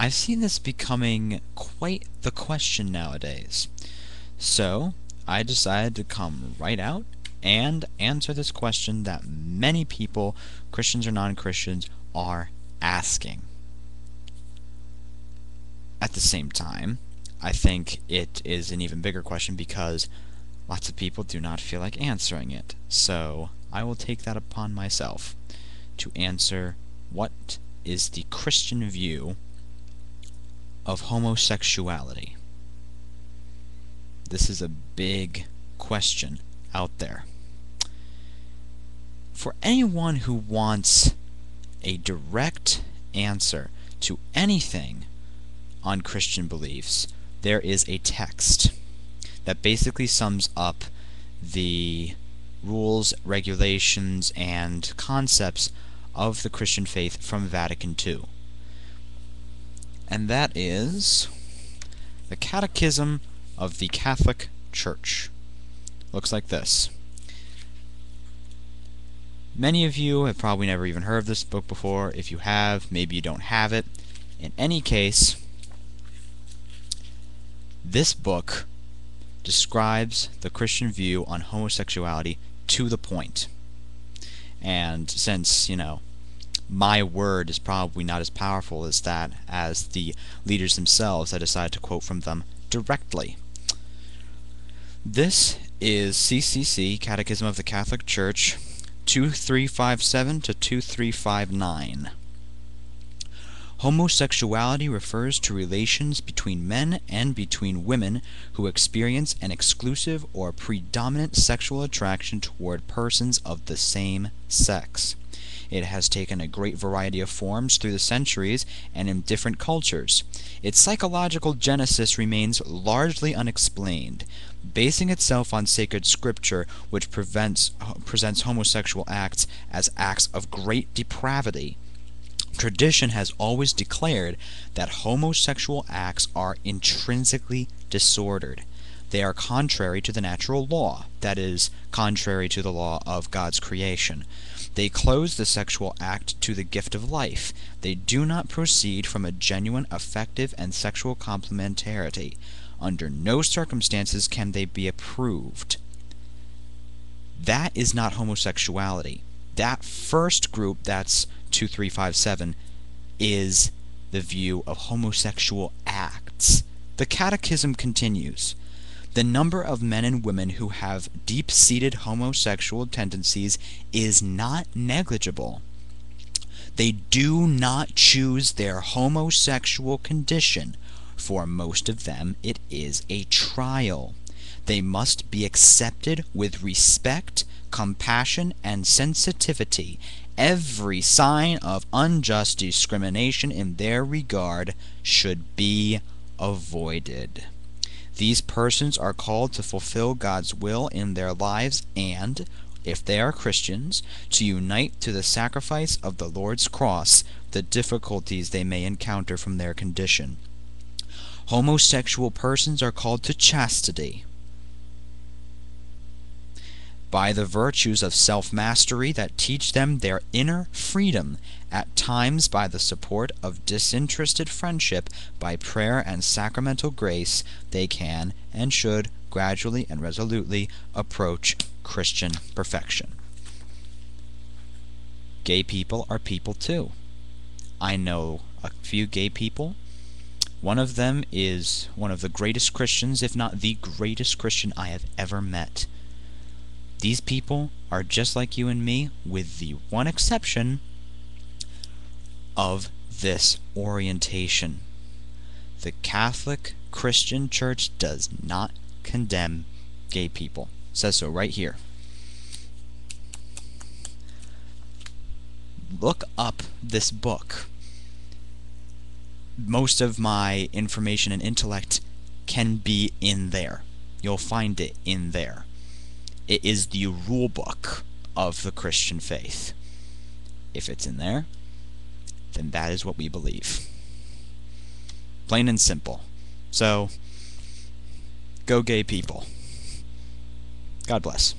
I've seen this becoming quite the question nowadays. So, I decided to come right out and answer this question that many people, Christians or non-Christians, are asking. At the same time, I think it is an even bigger question because lots of people do not feel like answering it. So, I will take that upon myself to answer what is the Christian view of homosexuality. This is a big question out there. For anyone who wants a direct answer to anything on Christian beliefs, there is a text that basically sums up the rules, regulations, and concepts of the Christian faith from Vatican II. And that is the Catechism of the Catholic Church. Looks like this. Many of you have probably never even heard of this book before. If you have, maybe you don't have it. In any case, this book describes the Christian view on homosexuality to the point. And since, my word is probably not as powerful as that as the leaders themselves, I decided to quote from them directly. This is CCC, Catechism of the Catholic Church, 2357 to 2359. Homosexuality refers to relations between men and between women who experience an exclusive or predominant sexual attraction toward persons of the same sex. It has taken a great variety of forms through the centuries and in different cultures. Its psychological genesis remains largely unexplained, basing itself on sacred scripture, which presents homosexual acts as acts of great depravity. Tradition has always declared that homosexual acts are intrinsically disordered. They are contrary to the natural law, that is, contrary to the law of God's creation. They close the sexual act to the gift of life. They do not proceed from a genuine affective and sexual complementarity. Under no circumstances can they be approved. That is not homosexuality. That first group, that's 2357, is the view of homosexual acts. The Catechism continues. The number of men and women who have deep-seated homosexual tendencies is not negligible. They do not choose their homosexual condition. For most of them, it is a trial. They must be accepted with respect, compassion, and sensitivity. Every sign of unjust discrimination in their regard should be avoided. These persons are called to fulfill God's will in their lives and, if they are Christians, to unite to the sacrifice of the Lord's cross the difficulties they may encounter from their condition. Homosexual persons are called to chastity by the virtues of self-mastery that teach them their inner freedom, at times by the support of disinterested friendship, by prayer and sacramental grace, they can and should gradually and resolutely approach Christian perfection. Gay people are people too. I know a few gay people. One of them is one of the greatest Christians, if not the greatest Christian I have ever met. These people are just like you and me, with the one exception of this orientation. The Catholic Christian Church does not condemn gay people. It says so right here. Look up this book. Most of my information and intellect can be in there. You'll find it in there. It is the rule book of the Christian faith. If it's in there, then that is what we believe. Plain and simple. So, go gay people. God bless.